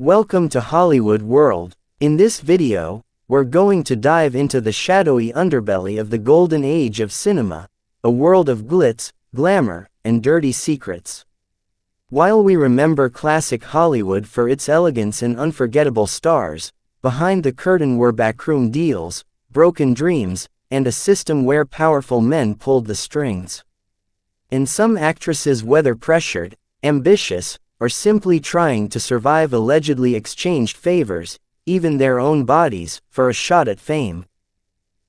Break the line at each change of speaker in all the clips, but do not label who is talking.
Welcome to Hollywood World. In this video, we're going to dive into the shadowy underbelly of the golden age of cinema, a world of glitz, glamour, and dirty secrets. While we remember classic Hollywood for its elegance and unforgettable stars, behind the curtain were backroom deals, broken dreams, and a system where powerful men pulled the strings. And some actresses, whether pressured, ambitious, or simply trying to survive, allegedly exchanged favors, even their own bodies, for a shot at fame.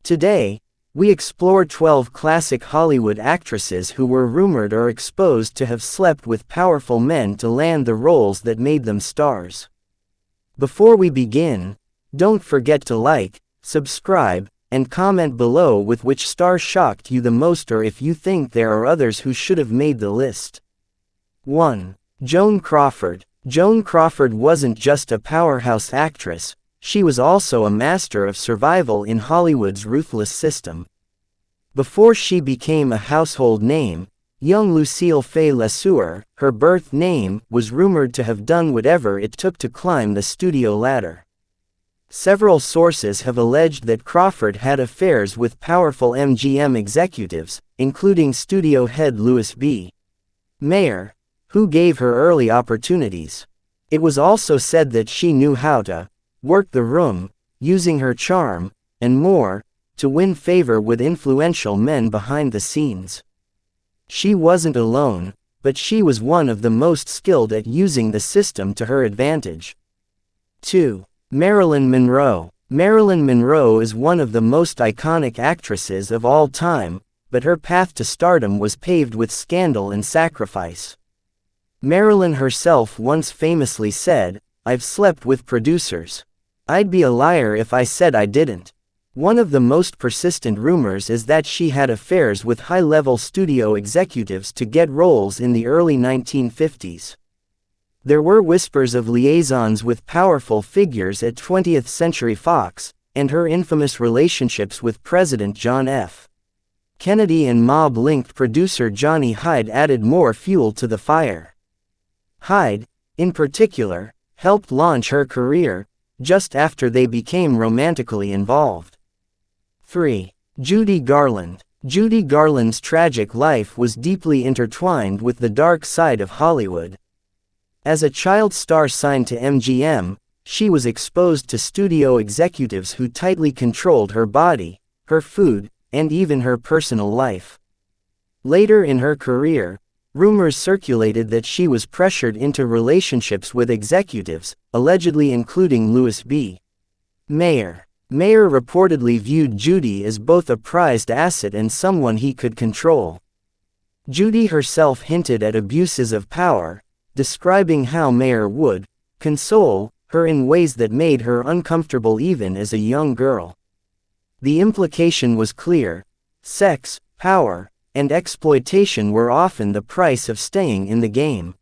Today, we explore 12 classic Hollywood actresses who were rumored or exposed to have slept with powerful men to land the roles that made them stars. Before we begin, don't forget to like, subscribe, and comment below with which star shocked you the most, or if you think there are others who should have made the list. 1. Joan Crawford. Joan Crawford wasn't just a powerhouse actress, she was also a master of survival in Hollywood's ruthless system. Before she became a household name, young Lucille Fay LeSueur, her birth name, was rumored to have done whatever it took to climb the studio ladder. Several sources have alleged that Crawford had affairs with powerful MGM executives, including studio head Louis B. Mayer, who gave her early opportunities. It was also said that she knew how to work the room, using her charm, and more, to win favor with influential men behind the scenes. She wasn't alone, but she was one of the most skilled at using the system to her advantage. 2. Marilyn Monroe. Marilyn Monroe is one of the most iconic actresses of all time, but her path to stardom was paved with scandal and sacrifice. Marilyn herself once famously said, "I've slept with producers. I'd be a liar if I said I didn't." One of the most persistent rumors is that she had affairs with high-level studio executives to get roles in the early 1950s. There were whispers of liaisons with powerful figures at 20th Century Fox, and her infamous relationships with President John F. Kennedy and mob-linked producer Johnny Hyde added more fuel to the fire. Hyde, in particular, helped launch her career, just after they became romantically involved. 3. Judy Garland. Judy Garland's tragic life was deeply intertwined with the dark side of Hollywood. As a child star signed to MGM, she was exposed to studio executives who tightly controlled her body, her food, and even her personal life. Later in her career, rumors circulated that she was pressured into relationships with executives, allegedly including Louis B. Mayer. Mayer reportedly viewed Judy as both a prized asset and someone he could control. Judy herself hinted at abuses of power, describing how Mayer would console her in ways that made her uncomfortable even as a young girl. The implication was clear: sex, power, and exploitation were often the price of staying in the game.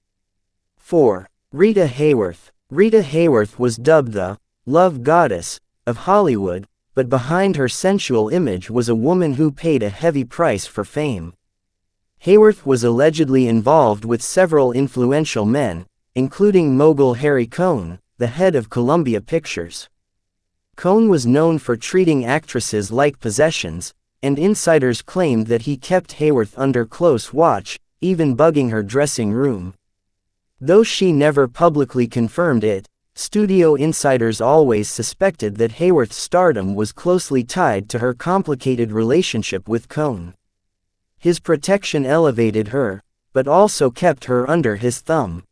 4. Rita Hayworth. Rita Hayworth was dubbed the love goddess of Hollywood, but behind her sensual image was a woman who paid a heavy price for fame. Hayworth was allegedly involved with several influential men, including mogul Harry Cohn, the head of Columbia Pictures. Cohn was known for treating actresses like possessions, and insiders claimed that he kept Hayworth under close watch, even bugging her dressing room. Though she never publicly confirmed it, studio insiders always suspected that Hayworth's stardom was closely tied to her complicated relationship with Cohn. His protection elevated her, but also kept her under his thumb.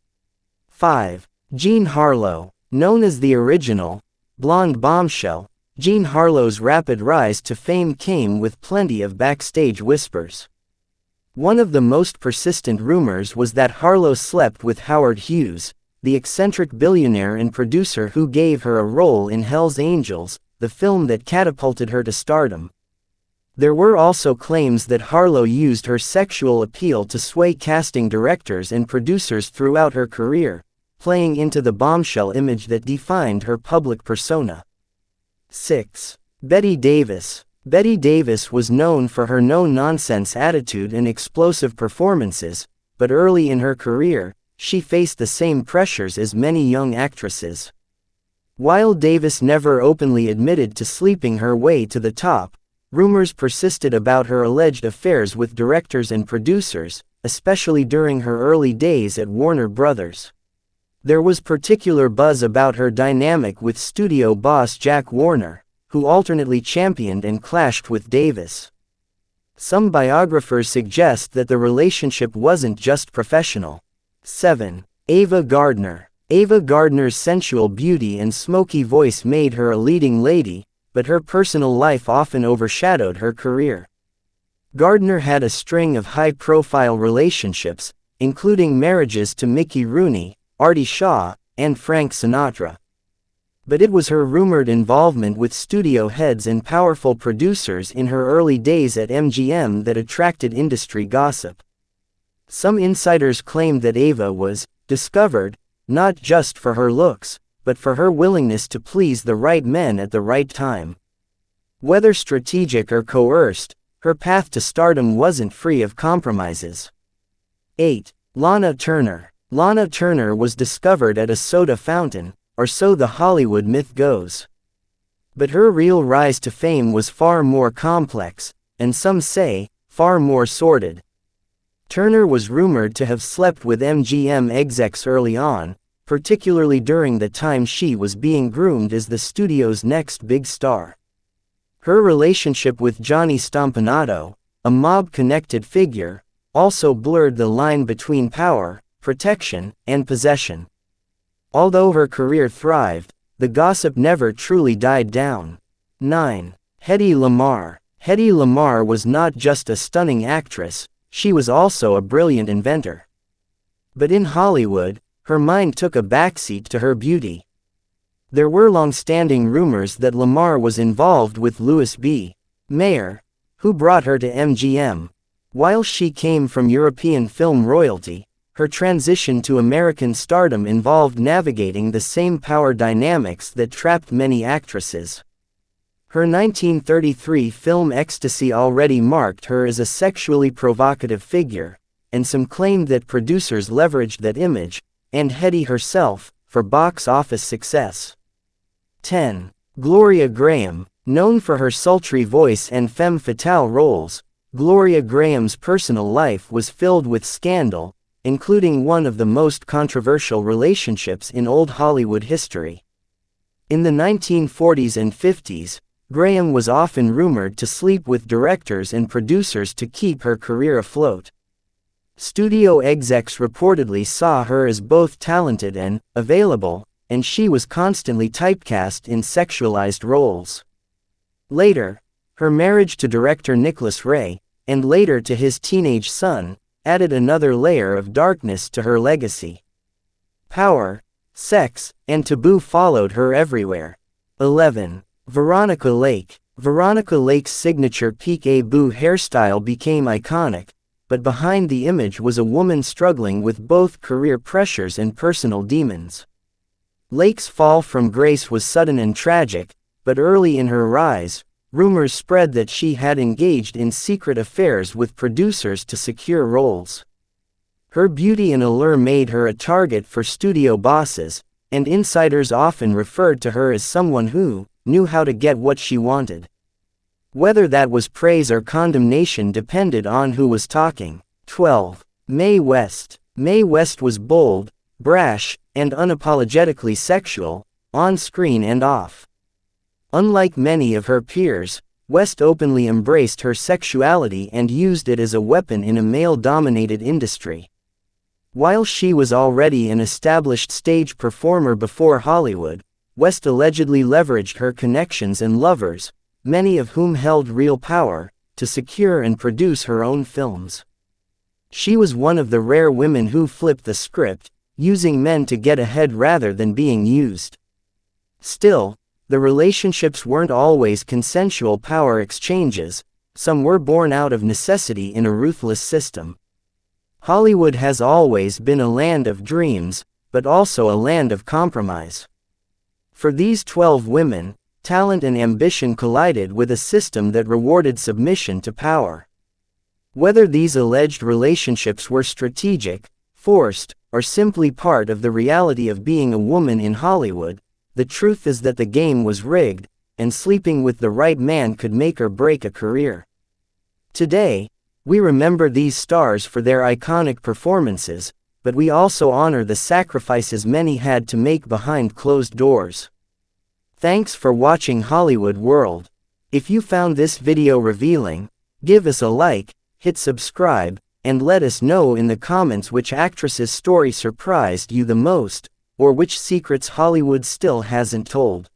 5. Jean Harlow. Known as the original blonde bombshell, Jean Harlow's rapid rise to fame came with plenty of backstage whispers. One of the most persistent rumors was that Harlow slept with Howard Hughes, the eccentric billionaire and producer who gave her a role in Hell's Angels, the film that catapulted her to stardom. There were also claims that Harlow used her sexual appeal to sway casting directors and producers throughout her career, playing into the bombshell image that defined her public persona. 6. Bette Davis. Bette Davis was known for her no-nonsense attitude and explosive performances, but early in her career, she faced the same pressures as many young actresses. While Davis never openly admitted to sleeping her way to the top, rumors persisted about her alleged affairs with directors and producers, especially during her early days at Warner Brothers. There was particular buzz about her dynamic with studio boss Jack Warner, who alternately championed and clashed with Davis. Some biographers suggest that the relationship wasn't just professional. 7. Ava Gardner. Ava Gardner's sensual beauty and smoky voice made her a leading lady, but her personal life often overshadowed her career. Gardner had a string of high-profile relationships, including marriages to Mickey Rooney, Artie Shaw, and Frank Sinatra. But it was her rumored involvement with studio heads and powerful producers in her early days at MGM that attracted industry gossip. Some insiders claimed that Ava was discovered, not just for her looks, but for her willingness to please the right men at the right time. Whether strategic or coerced, her path to stardom wasn't free of compromises. 8. Lana Turner. Lana Turner was discovered at a soda fountain, or so the Hollywood myth goes. But her real rise to fame was far more complex, and some say, far more sordid. Turner was rumored to have slept with MGM execs early on, particularly during the time she was being groomed as the studio's next big star. Her relationship with Johnny Stompanato, a mob-connected figure, also blurred the line between power, protection, and possession. Although her career thrived, the gossip never truly died down. 9. Hedi Lamar. Hedi Lamar was not just a stunning actress, she was also a brilliant inventor. But in Hollywood, her mind took a backseat to her beauty. There were long-standing rumors that Lamar was involved with Louis B. Mayer, who brought her to MGM. While she came from European film royalty, her transition to American stardom involved navigating the same power dynamics that trapped many actresses. Her 1933 film Ecstasy already marked her as a sexually provocative figure, and some claimed that producers leveraged that image, and Hedi herself, for box office success. 10. Gloria Graham. Known for her sultry voice and femme fatale roles, Gloria Graham's personal life was filled with scandal, including one of the most controversial relationships in old Hollywood history. In the 1940s and 50s, Graham was often rumored to sleep with directors and producers to keep her career afloat. Studio execs reportedly saw her as both talented and available, and she was constantly typecast in sexualized roles. Later, her marriage to director Nicholas Ray, and later to his teenage son, added another layer of darkness to her legacy. Power, sex, and taboo followed her everywhere. 11. Veronica Lake. Veronica Lake's signature peekaboo hairstyle became iconic, but behind the image was a woman struggling with both career pressures and personal demons. Lake's fall from grace was sudden and tragic, but early in her rise, rumors spread that she had engaged in secret affairs with producers to secure roles. Her beauty and allure made her a target for studio bosses, and insiders often referred to her as someone who knew how to get what she wanted. Whether that was praise or condemnation depended on who was talking. 12. Mae West. Mae West was bold, brash, and unapologetically sexual, on screen and off. Unlike many of her peers, West openly embraced her sexuality and used it as a weapon in a male-dominated industry. While she was already an established stage performer before Hollywood, West allegedly leveraged her connections and lovers, many of whom held real power, to secure and produce her own films. She was one of the rare women who flipped the script, using men to get ahead rather than being used. Still, the relationships weren't always consensual power exchanges, some were born out of necessity in a ruthless system. Hollywood has always been a land of dreams, but also a land of compromise. For these 12 women, talent and ambition collided with a system that rewarded submission to power. Whether these alleged relationships were strategic, forced, or simply part of the reality of being a woman in Hollywood, the truth is that the game was rigged, and sleeping with the right man could make or break a career. Today, we remember these stars for their iconic performances, but we also honor the sacrifices many had to make behind closed doors. Thanks for watching Hollywood World. If you found this video revealing, give us a like, hit subscribe, and let us know in the comments which actress's story surprised you the most, or which secrets Hollywood still hasn't told.